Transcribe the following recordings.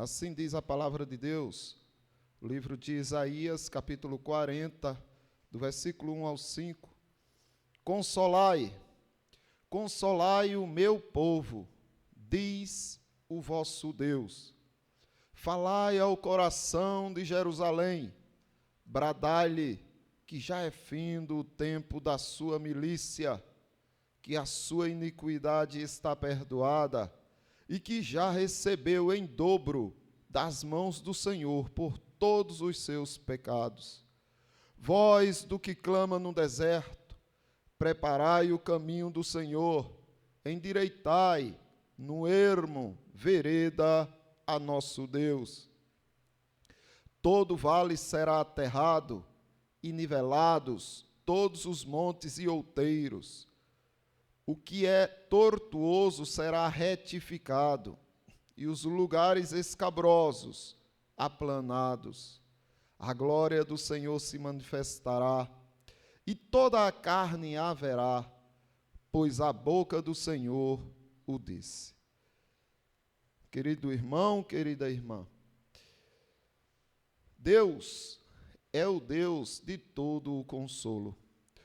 Assim diz a palavra de Deus, o livro de Isaías, capítulo 40, do versículo 1 ao 5. Consolai, consolai o meu povo, diz o vosso Deus. Falai ao coração de Jerusalém, bradai-lhe que já é findo o tempo da sua milícia, que a sua iniquidade está perdoada, e que já recebeu em dobro das mãos do Senhor por todos os seus pecados. Voz do que clama no deserto, preparai o caminho do Senhor, endireitai no ermo vereda a nosso Deus. Todo vale será aterrado, e nivelados todos os montes e outeiros. O que é tortuoso será retificado, e os lugares escabrosos aplanados. A glória do Senhor se manifestará, e toda a carne haverá, pois a boca do Senhor o disse. Querido irmão, querida irmã, Deus é o Deus de todo o consolo.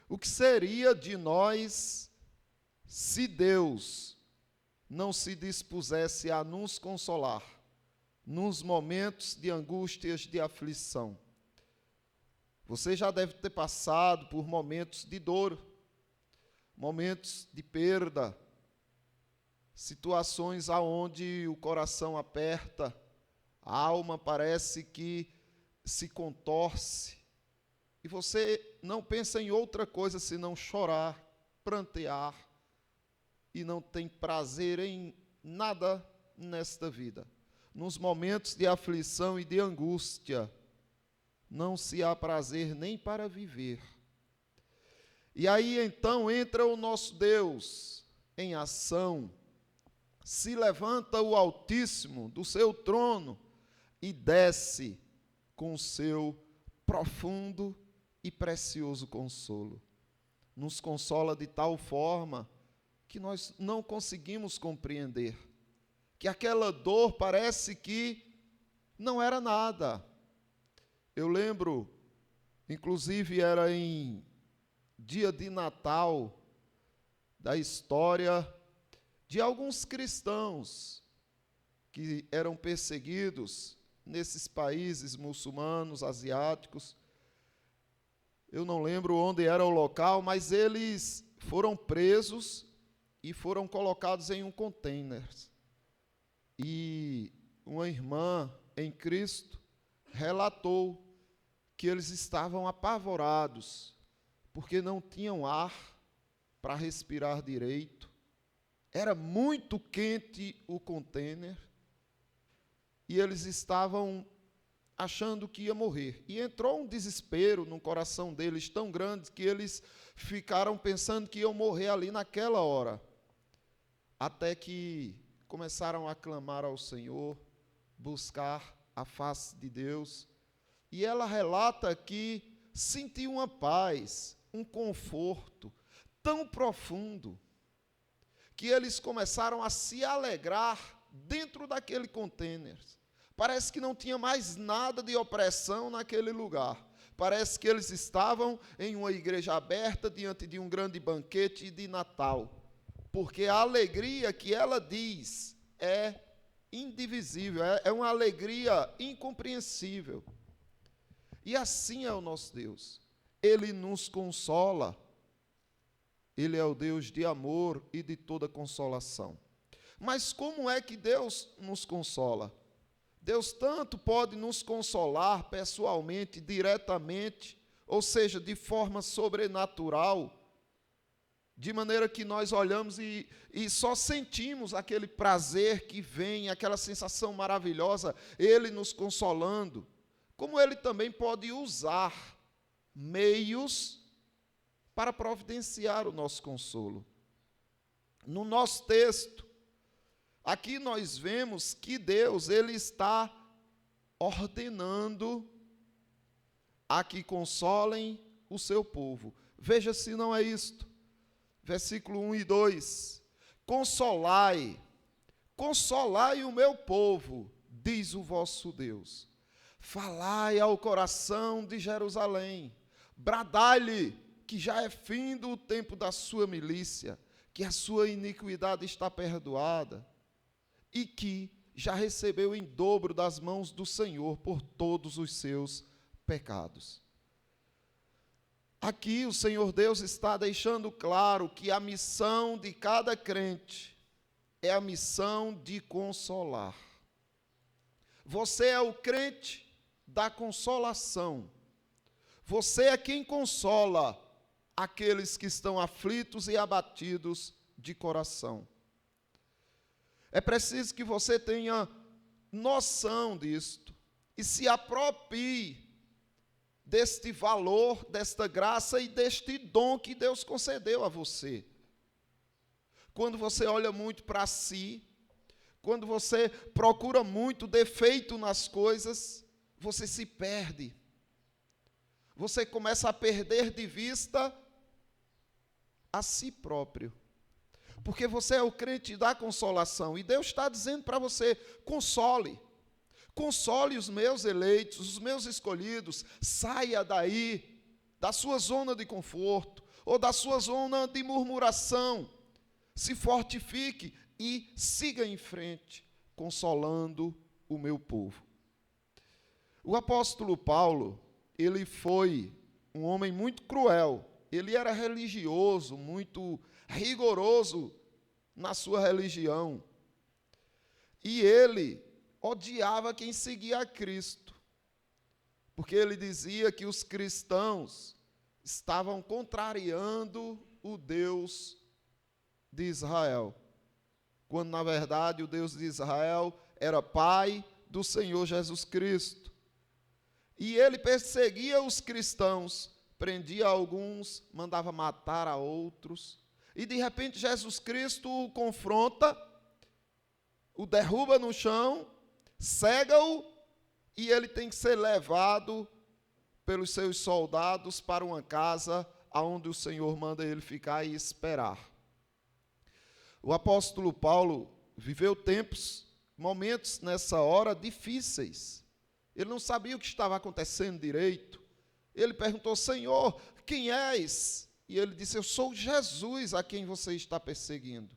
O que seria de nós se Deus não se dispusesse a nos consolar nos momentos de angústias, de aflição? Você já deve ter passado por momentos de dor, momentos de perda, situações aonde o coração aperta, a alma parece que se contorce, e você não pensa em outra coisa senão chorar, prantear, e não tem prazer em nada nesta vida. Nos momentos de aflição e de angústia, não se há prazer nem para viver. E aí então entra o nosso Deus em ação, se levanta o Altíssimo do seu trono e desce com o seu profundo e precioso consolo. Nos consola de tal forma que nós não conseguimos compreender, que aquela dor parece que não era nada. Eu lembro, inclusive era em dia de Natal, da história de alguns cristãos que eram perseguidos nesses países muçulmanos, asiáticos. Eu não lembro onde era o local, mas eles foram presos e foram colocados em um container. E uma irmã em Cristo relatou que eles estavam apavorados, porque não tinham ar para respirar direito. Era muito quente o container, e eles estavam achando que ia morrer. E entrou um desespero no coração deles tão grande que eles ficaram pensando que iam morrer ali naquela hora. Até que começaram a clamar ao Senhor, buscar a face de Deus. E ela relata que sentiu uma paz, um conforto tão profundo, que eles começaram a se alegrar dentro daquele container. Parece que não tinha mais nada de opressão naquele lugar. Parece que eles estavam em uma igreja aberta diante de um grande banquete de Natal. Porque a alegria que ela diz é indivisível, é uma alegria incompreensível. E assim é o nosso Deus. Ele nos consola. Ele é o Deus de amor e de toda consolação. Mas como é que Deus nos consola? Deus tanto pode nos consolar pessoalmente, diretamente, ou seja, de forma sobrenatural, de maneira que nós olhamos e só sentimos aquele prazer que vem, aquela sensação maravilhosa, Ele nos consolando. Como Ele também pode usar meios para providenciar o nosso consolo. No nosso texto, aqui nós vemos que Deus, Ele está ordenando a que consolem o seu povo. Veja se não é isto. Versículo 1 e 2. Consolai, consolai o meu povo, diz o vosso Deus. Falai ao coração de Jerusalém, bradai-lhe que já é findo o tempo da sua milícia, que a sua iniquidade está perdoada, e que já recebeu em dobro das mãos do Senhor por todos os seus pecados. Aqui o Senhor Deus está deixando claro que a missão de cada crente é a missão de consolar. Você é o crente da consolação. Você é quem consola aqueles que estão aflitos e abatidos de coração. É preciso que você tenha noção disto e se aproprie deste valor, desta graça e deste dom que Deus concedeu a você. Quando você olha muito para si, quando você procura muito defeito nas coisas, você se perde. Você começa a perder de vista a si próprio. Porque você é o crente da consolação. E Deus está dizendo para você, console. Console os meus eleitos, os meus escolhidos. Saia daí, da sua zona de conforto, ou da sua zona de murmuração. Se fortifique e siga em frente, consolando o meu povo. O apóstolo Paulo, ele foi um homem muito cruel. Ele era religioso, muito rigoroso na sua religião. E ele odiava quem seguia a Cristo, porque ele dizia que os cristãos estavam contrariando o Deus de Israel, quando na verdade o Deus de Israel era Pai do Senhor Jesus Cristo. E ele perseguia os cristãos, prendia alguns, mandava matar a outros, e de repente Jesus Cristo o confronta, o derruba no chão, cega-o, e ele tem que ser levado pelos seus soldados para uma casa onde o Senhor manda ele ficar e esperar. O apóstolo Paulo viveu momentos nessa hora difíceis. Ele não sabia o que estava acontecendo direito. Ele perguntou, Senhor, quem és? E ele disse, eu sou Jesus a quem você está perseguindo.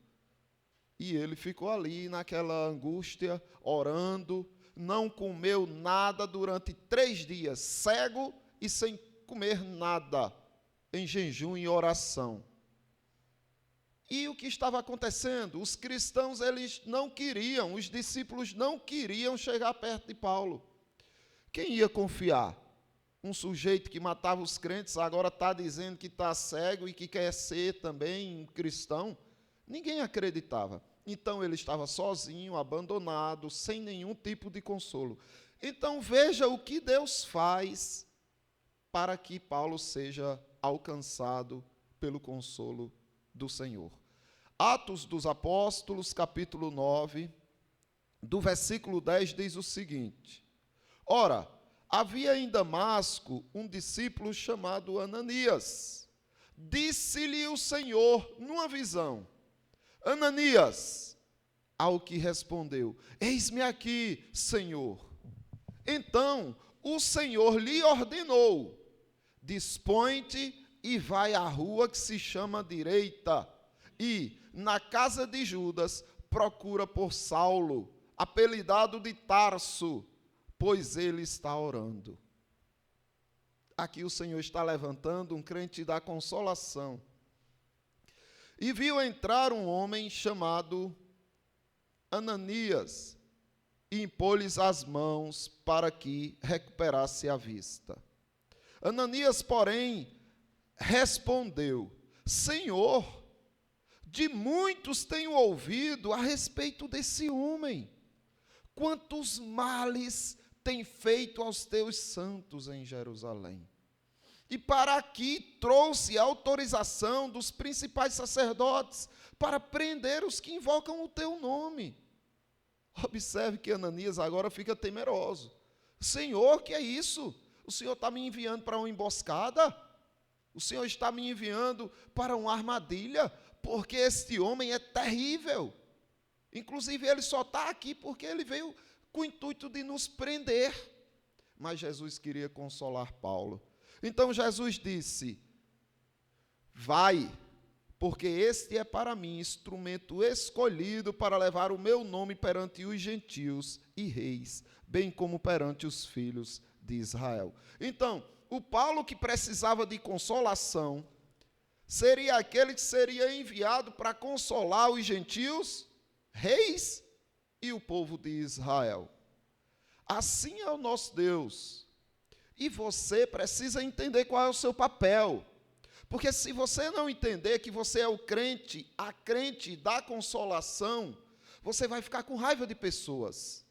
E ele ficou ali naquela angústia, orando, não comeu nada durante 3 dias, cego e sem comer nada, em jejum e oração. E o que estava acontecendo? Os cristãos, eles não queriam, os discípulos não queriam chegar perto de Paulo. Quem ia confiar? Um sujeito que matava os crentes, agora está dizendo que está cego e que quer ser também um cristão? Ninguém acreditava. Então ele estava sozinho, abandonado, sem nenhum tipo de consolo. Então veja o que Deus faz para que Paulo seja alcançado pelo consolo do Senhor. Atos dos Apóstolos, capítulo 9, do versículo 10, diz o seguinte: Ora, havia em Damasco um discípulo chamado Ananias. Disse-lhe o Senhor numa visão, Ananias, ao que respondeu, eis-me aqui, Senhor. Então o Senhor lhe ordenou, dispõe-te e vai à rua que se chama Direita, e na casa de Judas procura por Saulo, apelidado de Tarso, pois ele está orando. Aqui o Senhor está levantando um crente da consolação. E viu entrar um homem chamado Ananias, e impôs-lhes as mãos para que recuperasse a vista. Ananias, porém, respondeu, Senhor, de muitos tenho ouvido a respeito desse homem, quantos males tem feito aos teus santos em Jerusalém. E para aqui trouxe a autorização dos principais sacerdotes para prender os que invocam o teu nome. Observe que Ananias agora fica temeroso. Senhor, que é isso? O Senhor está me enviando para uma emboscada? O Senhor está me enviando para uma armadilha? Porque este homem é terrível. Inclusive, ele só está aqui porque ele veio com o intuito de nos prender. Mas Jesus queria consolar Paulo. Então Jesus disse: vai, porque este é para mim instrumento escolhido para levar o meu nome perante os gentios e reis, bem como perante os filhos de Israel. Então, o Paulo que precisava de consolação seria aquele que seria enviado para consolar os gentios, reis e o povo de Israel. Assim é o nosso Deus. E você precisa entender qual é o seu papel. Porque se você não entender que você é o crente, a crente da consolação, você vai ficar com raiva de pessoas.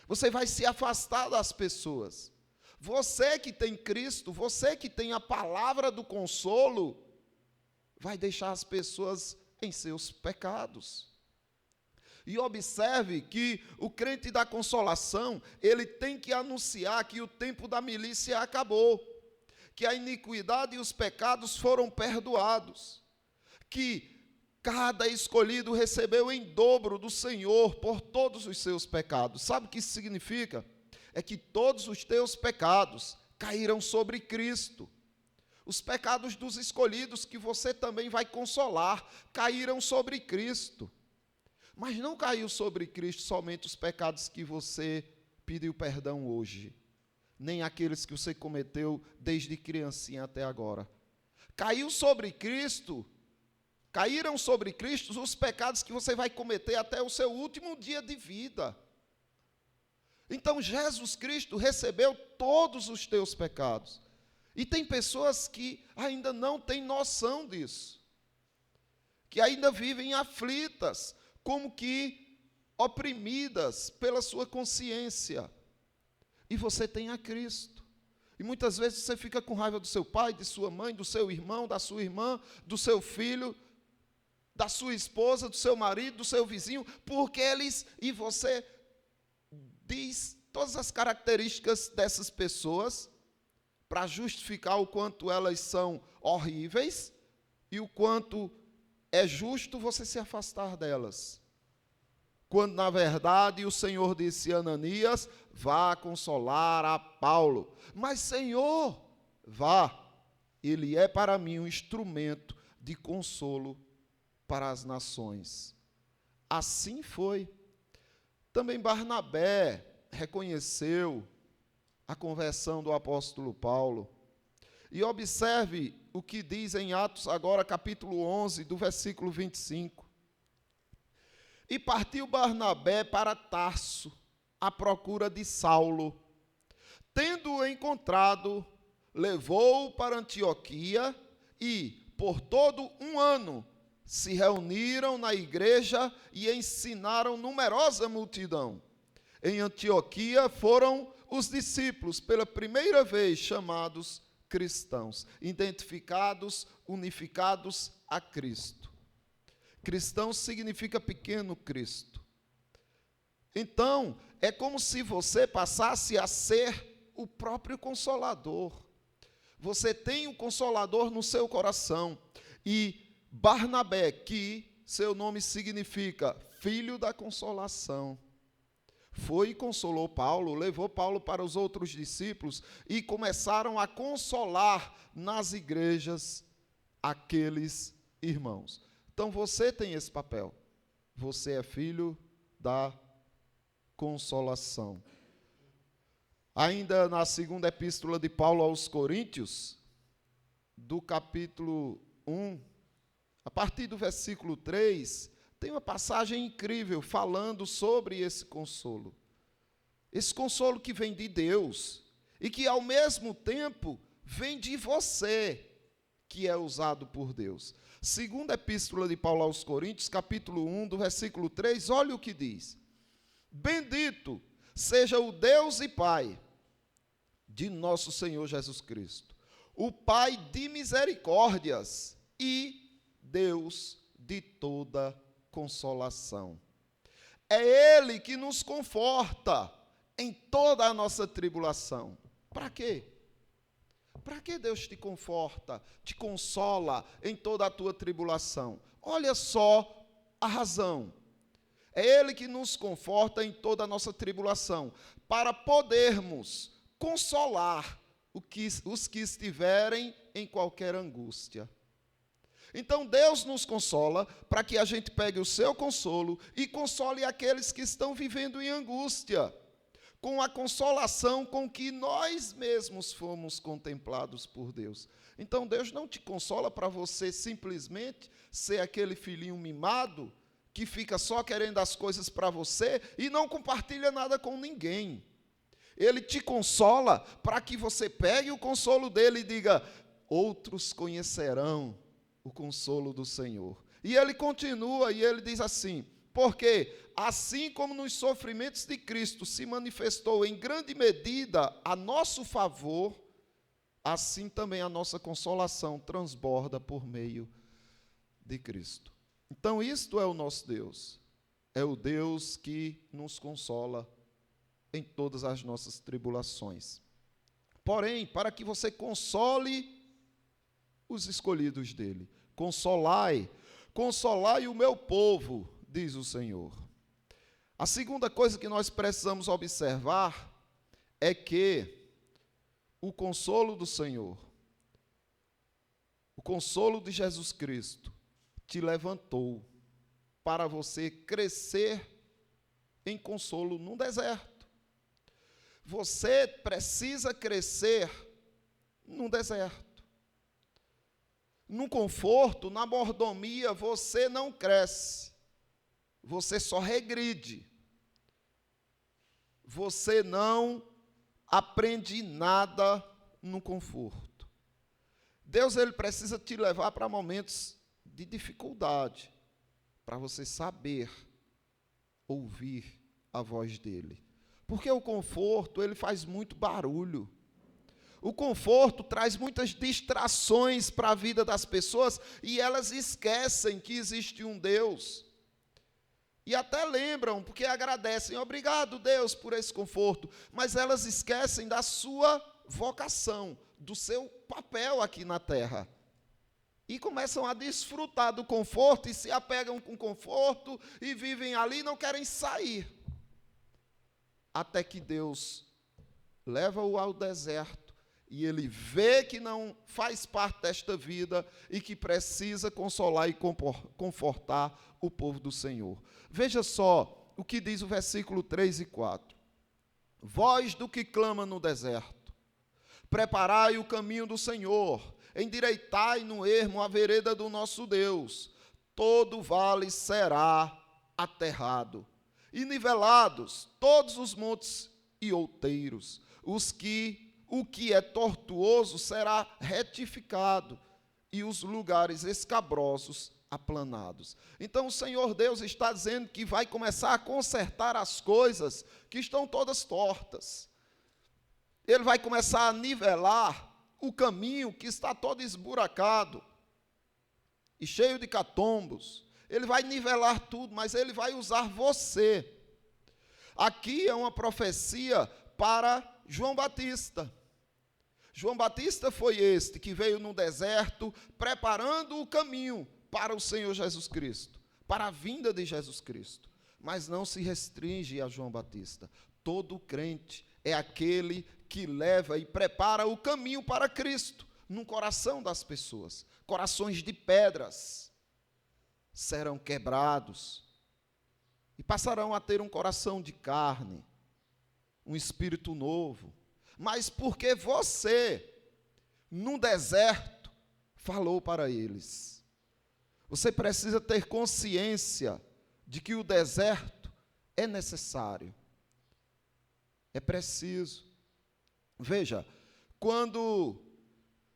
Você vai se afastar das pessoas. Você que tem Cristo, você que tem a palavra do consolo, vai deixar as pessoas em seus pecados. E observe que o crente da consolação, ele tem que anunciar que o tempo da milícia acabou, que a iniquidade e os pecados foram perdoados, que cada escolhido recebeu em dobro do Senhor por todos os seus pecados. Sabe o que isso significa? É que todos os teus pecados caíram sobre Cristo. Os pecados dos escolhidos, que você também vai consolar, caíram sobre Cristo. Mas não caiu sobre Cristo somente os pecados que você pediu perdão hoje, nem aqueles que você cometeu desde criancinha até agora. Caíram sobre Cristo os pecados que você vai cometer até o seu último dia de vida. Então Jesus Cristo recebeu todos os teus pecados. E tem pessoas que ainda não têm noção disso, que ainda vivem aflitas, como que oprimidas pela sua consciência. E você tem a Cristo. E muitas vezes você fica com raiva do seu pai, de sua mãe, do seu irmão, da sua irmã, do seu filho, da sua esposa, do seu marido, do seu vizinho, porque eles, e você diz todas as características dessas pessoas para justificar o quanto elas são horríveis e o quanto é justo você se afastar delas. Quando, na verdade, o Senhor disse a Ananias: vá consolar a Paulo. Mas, Senhor, vá, ele é para mim um instrumento de consolo para as nações. Assim foi. Também Barnabé reconheceu a conversão do apóstolo Paulo. E observe o que diz em Atos, agora capítulo 11, do versículo 25. E partiu Barnabé para Tarso, à procura de Saulo. Tendo-o encontrado, levou-o para Antioquia e, por todo um ano, se reuniram na igreja e ensinaram numerosa multidão. Em Antioquia foram os discípulos, pela primeira vez chamados cristãos, identificados, unificados a Cristo. Cristão significa pequeno Cristo. Então, é como se você passasse a ser o próprio Consolador. Você tem o Consolador no seu coração. E Barnabé, que seu nome significa filho da consolação, foi e consolou Paulo, levou Paulo para os outros discípulos e começaram a consolar nas igrejas aqueles irmãos. Então você tem esse papel. Você é filho da consolação. Ainda na segunda epístola de Paulo aos Coríntios, do capítulo 1, a partir do versículo 3, tem uma passagem incrível falando sobre esse consolo. Esse consolo que vem de Deus e que, ao mesmo tempo, vem de você, que é usado por Deus. Segunda epístola de Paulo aos Coríntios, capítulo 1, do versículo 3, olha o que diz. Bendito seja o Deus e Pai de nosso Senhor Jesus Cristo, o Pai de misericórdias e Deus de toda consolação. É Ele que nos conforta em toda a nossa tribulação. Para quê? Para que Deus te conforta, te consola em toda a tua tribulação? Olha só a razão. É Ele que nos conforta em toda a nossa tribulação, para podermos consolar os que estiverem em qualquer angústia. Então Deus nos consola para que a gente pegue o seu consolo e console aqueles que estão vivendo em angústia, com a consolação com que nós mesmos fomos contemplados por Deus. Então Deus não te consola para você simplesmente ser aquele filhinho mimado que fica só querendo as coisas para você e não compartilha nada com ninguém. Ele te consola para que você pegue o consolo dele e diga: outros conhecerão o consolo do Senhor. E ele continua e ele diz assim: porque assim como nos sofrimentos de Cristo se manifestou em grande medida a nosso favor, assim também a nossa consolação transborda por meio de Cristo. Então isto é o nosso Deus, é o Deus que nos consola em todas as nossas tribulações. Porém, para que você console os escolhidos dele, consolai o meu povo, diz o Senhor. A segunda coisa que nós precisamos observar é que o consolo do Senhor, o consolo de Jesus Cristo, te levantou para você crescer em consolo num deserto. Você precisa crescer num deserto. No conforto, na mordomia, você não cresce. Você só regride. Você não aprende nada no conforto. Deus, ele precisa te levar para momentos de dificuldade, para você saber ouvir a voz dele. Porque o conforto, ele faz muito barulho. O conforto traz muitas distrações para a vida das pessoas e elas esquecem que existe um Deus. E até lembram, porque agradecem, obrigado Deus por esse conforto, mas elas esquecem da sua vocação, do seu papel aqui na terra. E começam a desfrutar do conforto e se apegam com conforto e vivem ali e não querem sair. Até que Deus leva-o ao deserto e ele vê que não faz parte desta vida e que precisa consolar e confortar o povo do Senhor. Veja só o que diz o versículo 3 e 4. Voz do que clama no deserto, preparai o caminho do Senhor, endireitai no ermo a vereda do nosso Deus, todo vale será aterrado, e nivelados todos os montes e outeiros, o que é tortuoso será retificado, e os lugares escabrosos aplanados. Então o Senhor Deus está dizendo que vai começar a consertar as coisas que estão todas tortas. Ele vai começar a nivelar o caminho que está todo esburacado e cheio de catombos. Ele vai nivelar tudo, mas ele vai usar você. Aqui é uma profecia para João Batista. João Batista foi este que veio no deserto preparando o caminho para o Senhor Jesus Cristo, para a vinda de Jesus Cristo. Mas não se restringe a João Batista. Todo crente é aquele que leva e prepara o caminho para Cristo no coração das pessoas. Corações de pedras serão quebrados e passarão a ter um coração de carne, um espírito novo. Mas porque você, no deserto, falou para eles. Você precisa ter consciência de que o deserto é necessário. É preciso. Veja, quando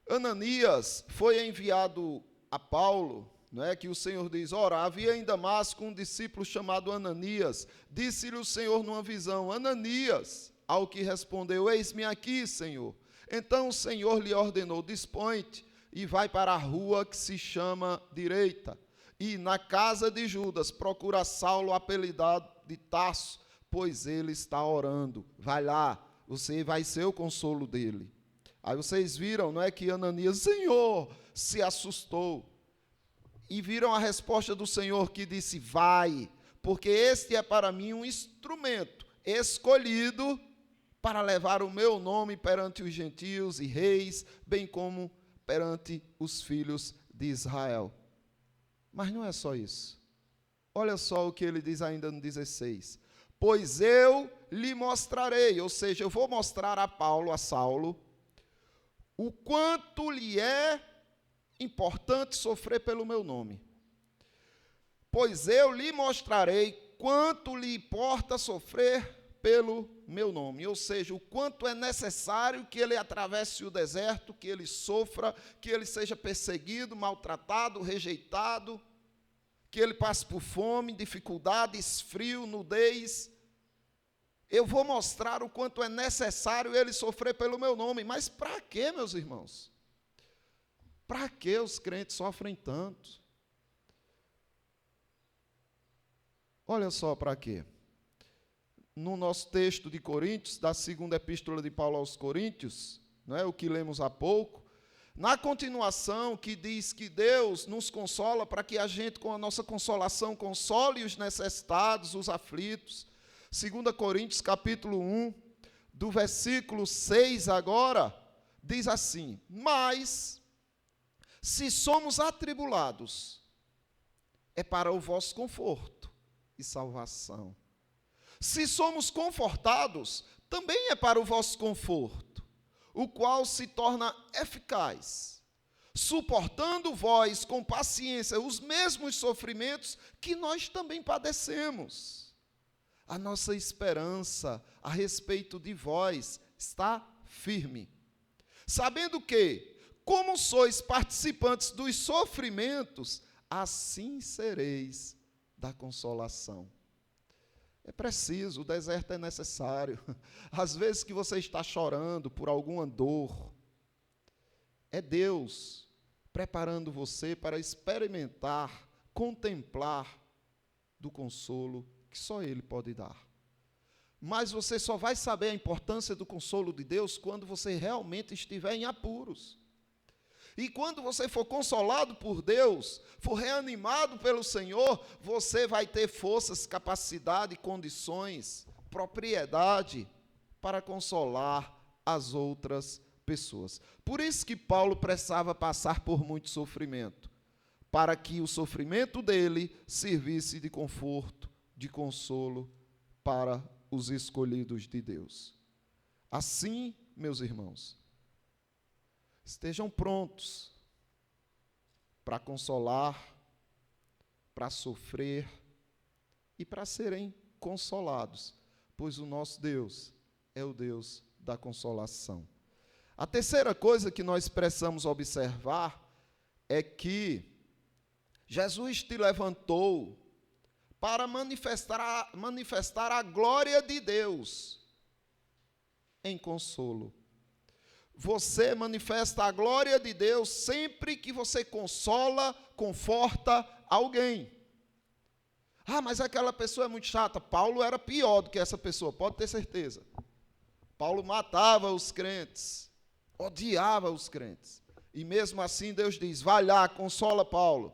Ananias foi enviado a Paulo, não é que o Senhor diz, ora, havia em Damasco um discípulo chamado Ananias, disse-lhe o Senhor numa visão, Ananias, ao que respondeu, eis-me aqui, Senhor. Então o Senhor lhe ordenou, dispõe-te e vai para a rua que se chama Direita, e na casa de Judas procura Saulo, apelidado de Tarso, pois ele está orando. Vai lá, você vai ser o consolo dele. Aí vocês viram, não é, que Ananias, Senhor, se assustou. E viram a resposta do Senhor que disse, vai, porque este é para mim um instrumento escolhido para levar o meu nome perante os gentios e reis, bem como perante os filhos de Israel. Mas não é só isso. Olha só o que ele diz ainda no 16. Pois eu lhe mostrarei, ou seja, eu vou mostrar a Paulo, a Saulo, o quanto lhe é importante sofrer pelo meu nome. Pois eu lhe mostrarei quanto lhe importa sofrer pelo meu nome. Ou seja, o quanto é necessário que ele atravesse o deserto, que ele sofra, que ele seja perseguido, maltratado, rejeitado, que ele passe por fome, dificuldades, frio, nudez. Eu vou mostrar o quanto é necessário ele sofrer pelo meu nome. Mas para quê, meus irmãos? Para que os crentes sofrem tanto? Olha só para quê. No nosso texto de Coríntios, da segunda epístola de Paulo aos Coríntios, não é, o que lemos há pouco, na continuação que diz que Deus nos consola para que a gente, com a nossa consolação, console os necessitados, os aflitos. 2 Coríntios capítulo 1, do versículo 6 agora, diz assim: mas, se somos atribulados, é para o vosso conforto e salvação. Se somos confortados, também é para o vosso conforto, o qual se torna eficaz, suportando vós com paciência os mesmos sofrimentos que nós também padecemos. A nossa esperança a respeito de vós está firme, sabendo que, como sois participantes dos sofrimentos, assim sereis da consolação. É preciso, o deserto é necessário. Às vezes que você está chorando por alguma dor, é Deus preparando você para experimentar, contemplar do consolo que só Ele pode dar. Mas você só vai saber a importância do consolo de Deus quando você realmente estiver em apuros. E quando você for consolado por Deus, for reanimado pelo Senhor, você vai ter forças, capacidade, condições, propriedade para consolar as outras pessoas. Por isso que Paulo precisava passar por muito sofrimento, para que o sofrimento dele servisse de conforto, de consolo para os escolhidos de Deus. Assim, meus irmãos, estejam prontos para consolar, para sofrer e para serem consolados, pois o nosso Deus é o Deus da consolação. A terceira coisa que nós precisamos observar é que Jesus te levantou para manifestar a glória de Deus em consolo. Você manifesta a glória de Deus sempre que você consola, conforta alguém. Ah, mas aquela pessoa é muito chata. Paulo era pior do que essa pessoa, pode ter certeza. Paulo matava os crentes, odiava os crentes. E mesmo assim Deus diz: vai lá, consola Paulo.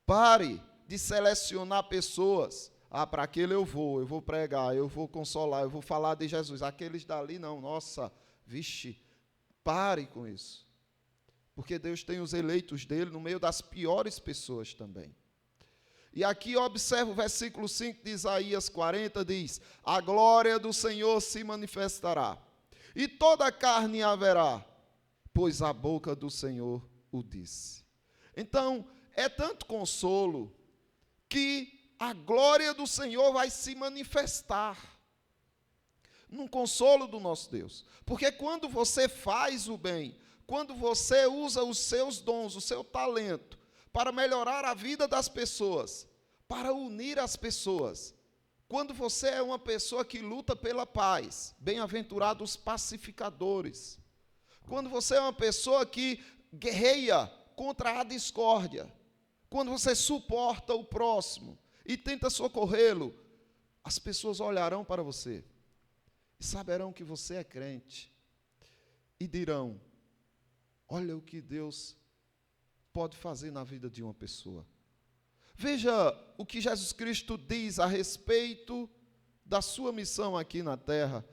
Pare de selecionar pessoas. Ah, para aquele eu vou pregar, eu vou consolar, eu vou falar de Jesus. Aqueles dali não, nossa, vixe, pare com isso. Porque Deus tem os eleitos dele no meio das piores pessoas também. E aqui observa o versículo 5 de Isaías 40, diz: a glória do Senhor se manifestará, e toda a carne haverá, pois a boca do Senhor o disse. Então, é tanto consolo que a glória do Senhor vai se manifestar num consolo do nosso Deus. Porque quando você faz o bem, quando você usa os seus dons, o seu talento, para melhorar a vida das pessoas, para unir as pessoas, quando você é uma pessoa que luta pela paz, bem-aventurados os pacificadores, quando você é uma pessoa que guerreia contra a discórdia, quando você suporta o próximo e tenta socorrê-lo, as pessoas olharão para você e saberão que você é crente e dirão: olha o que Deus pode fazer na vida de uma pessoa. Veja o que Jesus Cristo diz a respeito da sua missão aqui na terra.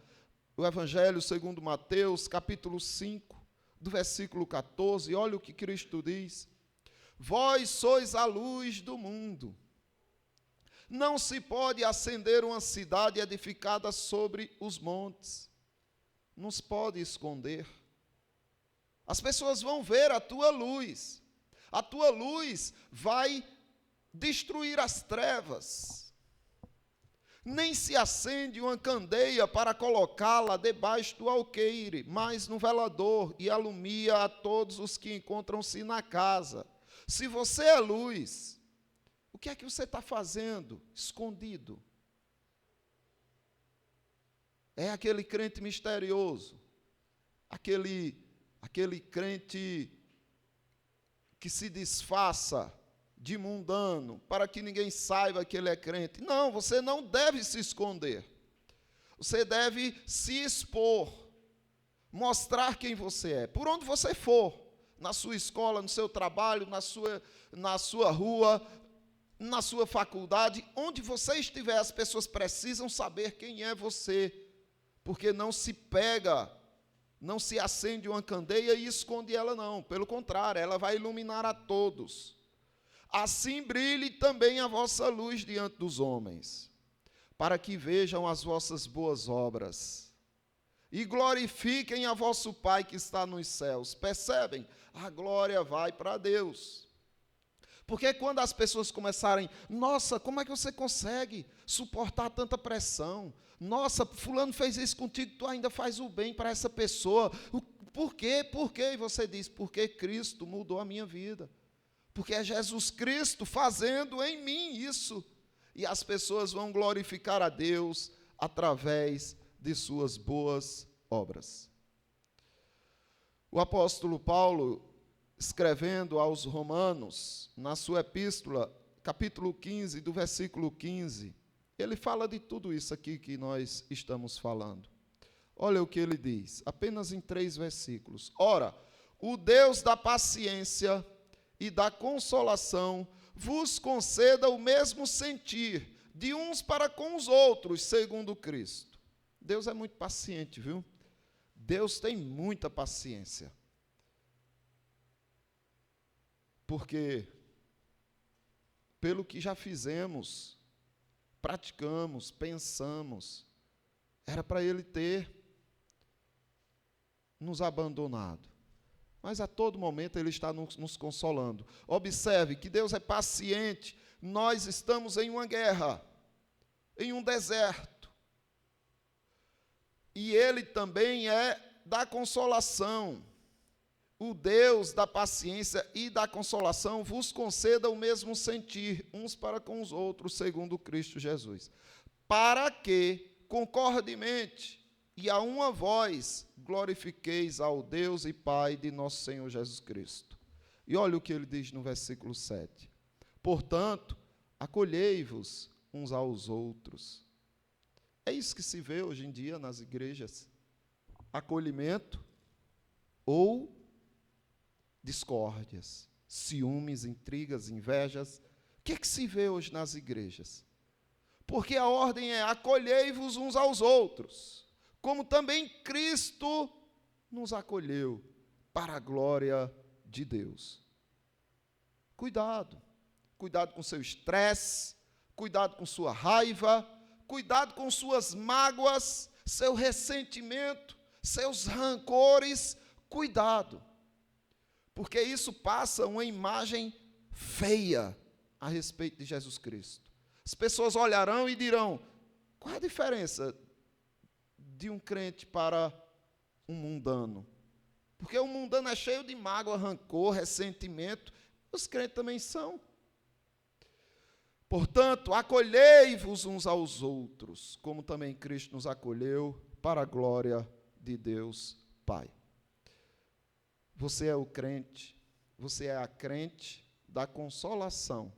O Evangelho segundo Mateus, capítulo 5, do versículo 14, olha o que Cristo diz. Vós sois a luz do mundo. Não se pode acender uma cidade edificada sobre os montes. Não se pode esconder. As pessoas vão ver a tua luz. A tua luz vai destruir as trevas. Nem se acende uma candeia para colocá-la debaixo do alqueire, mas no velador, e alumia a todos os que encontram-se na casa. Se você é luz, o que é que você está fazendo escondido? É aquele crente misterioso, aquele crente que se disfarça de mundano, para que ninguém saiba que ele é crente. Não, você não deve se esconder. Você deve se expor, mostrar quem você é, por onde você for, na sua escola, no seu trabalho, na sua rua, na sua faculdade, onde você estiver, as pessoas precisam saber quem é você, porque não se pega, não se acende uma candeia e esconde ela não, pelo contrário, ela vai iluminar a todos. Assim brilhe também a vossa luz diante dos homens, para que vejam as vossas boas obras e glorifiquem a vosso Pai que está nos céus. Percebem? A glória vai para Deus. Porque quando as pessoas começarem, nossa, como é que você consegue suportar tanta pressão? Nossa, fulano fez isso contigo, tu ainda faz o bem para essa pessoa. Por quê? Por quê? E você diz, porque Cristo mudou a minha vida. Porque é Jesus Cristo fazendo em mim isso. E as pessoas vão glorificar a Deus através de suas boas obras. O apóstolo Paulo, escrevendo aos Romanos, na sua epístola, capítulo 15, do versículo 15, ele fala de tudo isso aqui que nós estamos falando. Olha o que ele diz, apenas em 3 versículos. Ora, o Deus da paciência e da consolação vos conceda o mesmo sentir de uns para com os outros, segundo Cristo. Deus é muito paciente, viu? Deus tem muita paciência. Porque, pelo que já fizemos, praticamos, pensamos, era para Ele ter nos abandonado. Mas a todo momento Ele está nos consolando. Observe que Deus é paciente. Nós estamos em uma guerra, em um deserto. E Ele também é da consolação. O Deus da paciência e da consolação vos conceda o mesmo sentir, uns para com os outros, segundo Cristo Jesus. Para que, concordemente, e a uma voz, glorifiqueis ao Deus e Pai de nosso Senhor Jesus Cristo. E olha o que ele diz no versículo 7. Portanto, acolhei-vos uns aos outros. É isso que se vê hoje em dia nas igrejas. Acolhimento ou discórdias, ciúmes, intrigas, invejas. O que é que se vê hoje nas igrejas? Porque a ordem é acolhei-vos uns aos outros, como também Cristo nos acolheu para a glória de Deus. Cuidado com seu estresse, cuidado com sua raiva, cuidado com suas mágoas, seu ressentimento, seus rancores, cuidado. Porque isso passa uma imagem feia a respeito de Jesus Cristo. As pessoas olharão e dirão, qual a diferença de um crente para um mundano? Porque o mundano é cheio de mágoa, rancor, ressentimento. Os crentes também são. Portanto, acolhei-vos uns aos outros, como também Cristo nos acolheu, para a glória de Deus Pai. Você é o crente, você é a crente da consolação.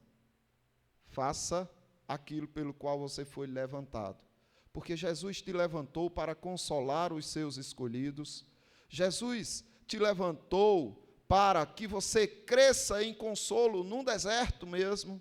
Faça aquilo pelo qual você foi levantado. Porque Jesus te levantou para consolar os seus escolhidos. Jesus te levantou para que você cresça em consolo num deserto mesmo.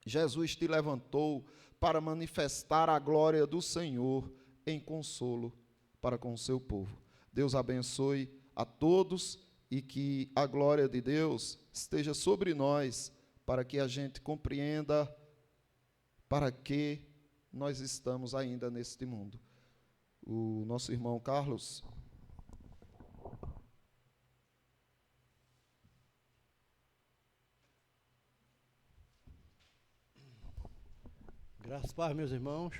Jesus te levantou para manifestar a glória do Senhor em consolo para com o seu povo. Deus abençoe a todos e que a glória de Deus esteja sobre nós, para que a gente compreenda para que nós estamos ainda neste mundo. O nosso irmão Carlos. Graças a Deus, meus irmãos.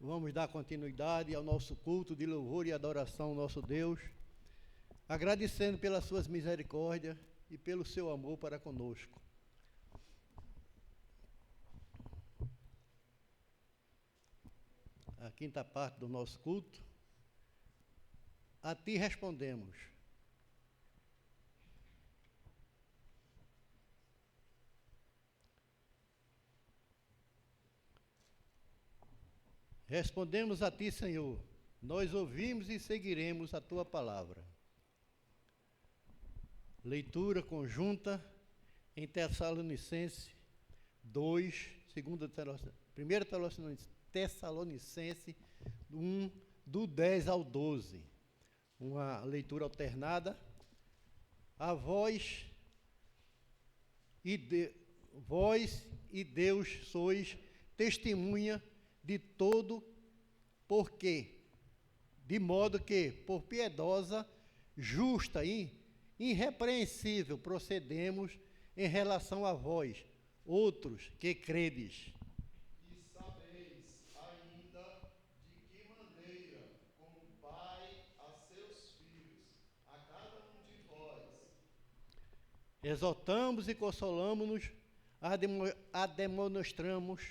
Vamos dar continuidade ao nosso culto de louvor e adoração ao nosso Deus, agradecendo pelas suas misericórdias e pelo seu amor para conosco. A quinta parte do nosso culto. A ti respondemos. Respondemos a ti, Senhor, nós ouvimos e seguiremos a tua palavra. Leitura conjunta em Tessalonicenses 2, 1 Tessalonicenses 1, do 10 ao 12. Uma leitura alternada. A vós e Deus sois testemunha de todo, porque, de modo que, por piedosa, justa e irrepreensível procedemos em relação a vós, outros que credes. E sabeis ainda de que maneira, como Pai a seus filhos, a cada um de vós, exortamos e consolamos-nos, demonstramos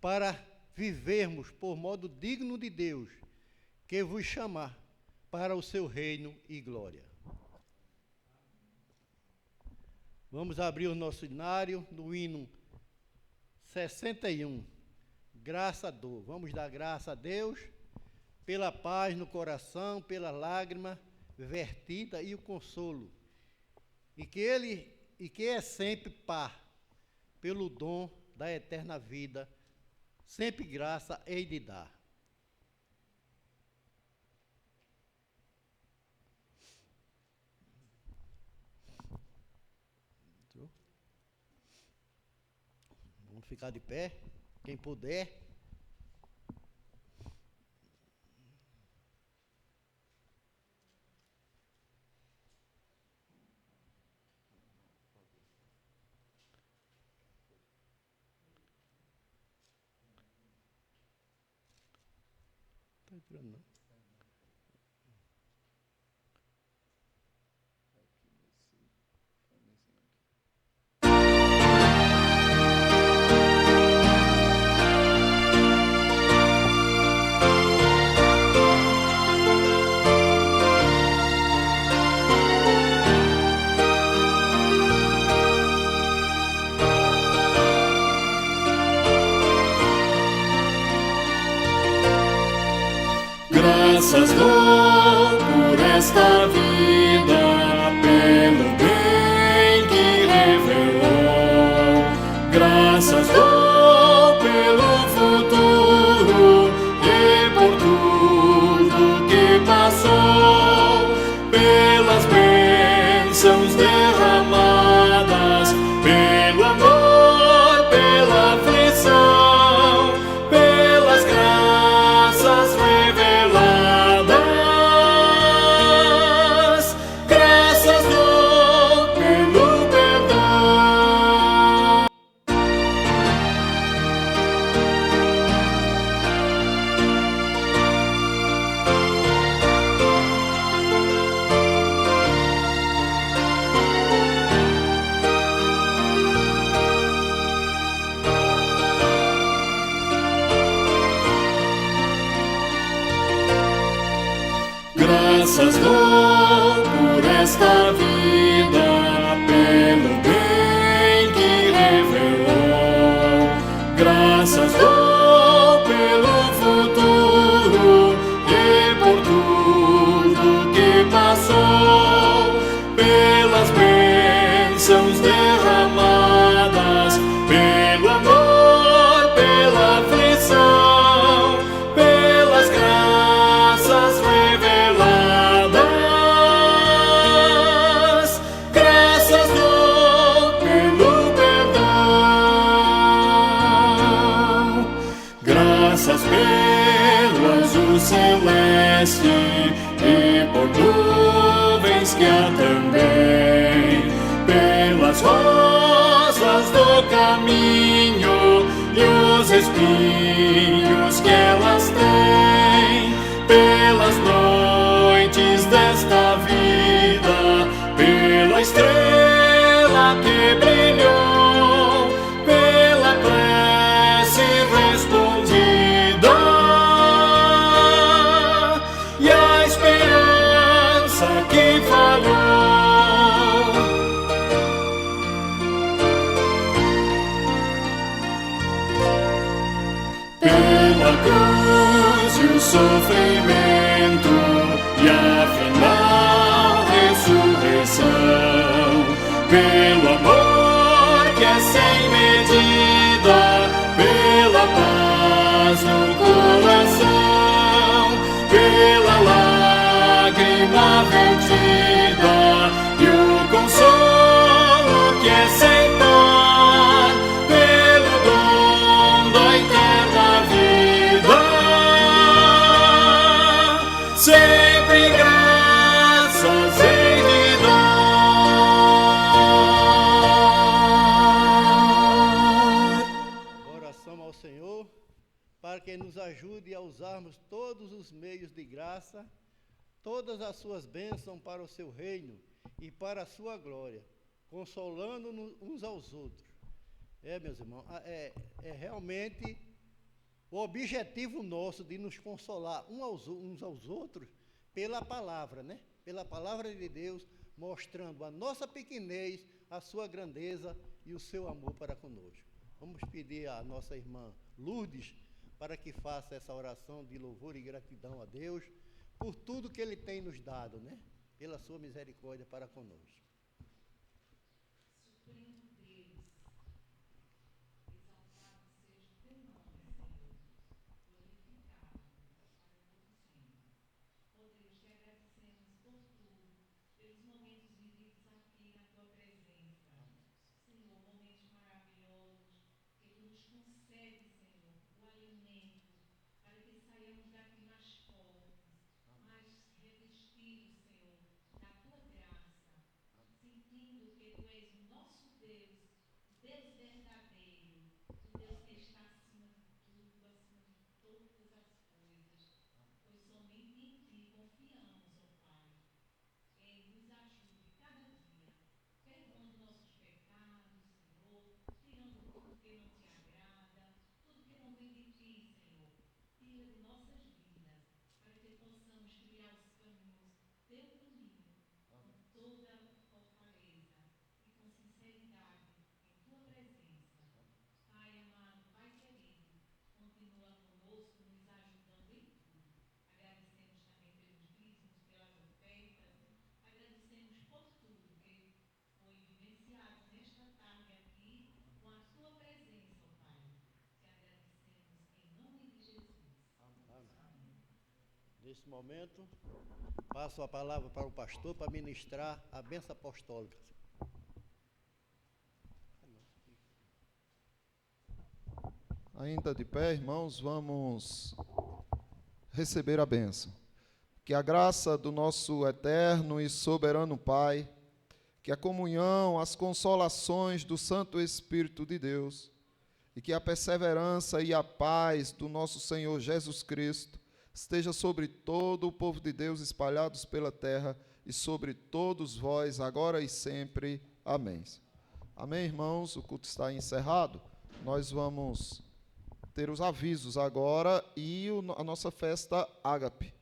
para vivermos por modo digno de Deus, que vos chamar para o seu reino e glória. Vamos abrir o nosso hinário no hino 61. Graça dou. Vamos dar graça a Deus pela paz no coração, pela lágrima vertida e o consolo. E que é sempre par, pelo dom da eterna vida, sempre graça hei de dar. Vamos ficar de pé, quem puder. Não está entrando, não. Graças dou por esta vida, pelo bem que revelou. Graças dou pelo futuro e por tudo que passou, pelas bênçãos derramadas, pelo amor, pela aflição, pelas graças reveladas. Graças dou pelo perdão. Graças dou por esta vida, pelo bem que revelou. Graças dou pelo futuro e por tudo que passou, pelas bênçãos derramadas, pelo amor. celeste e por nuvens que há também, pelas rosas do caminho e os espinhos que elas têm, pelas noites desta vida, pela estrela que brilhou, pela prece respondida e a esperança que falhou. Pela cruz e o sofrimento e a final ressurreição, pelo amor que é sem medida, pela paz no coração, pela lágrima vertida e o consolo que é sem par, pelo dom da eterna vida, sempre graças hei de dar. Oração ao Senhor para que nos ajude a usarmos todos os meios de graça, todas as suas bênçãos para o seu reino e para a sua glória, consolando-nos uns aos outros. Meus irmãos, é realmente o objetivo nosso de nos consolar uns aos outros pela palavra, né? Pela palavra de Deus, mostrando a nossa pequenez, a sua grandeza e o seu amor para conosco. Vamos pedir à nossa irmã Lourdes para que faça essa oração de louvor e gratidão a Deus por tudo que Ele tem nos dado, né? Pela sua misericórdia para conosco. Nesse momento, passo a palavra para o pastor para ministrar a bênção apostólica. Ainda de pé, irmãos, vamos receber a bênção. Que a graça do nosso eterno e soberano Pai, que a comunhão, as consolações do Santo Espírito de Deus e que a perseverança e a paz do nosso Senhor Jesus Cristo esteja sobre todo o povo de Deus espalhados pela terra e sobre todos vós, agora e sempre. Amém. Amém, irmãos? O culto está encerrado. Nós vamos ter os avisos agora e a nossa festa Ágape.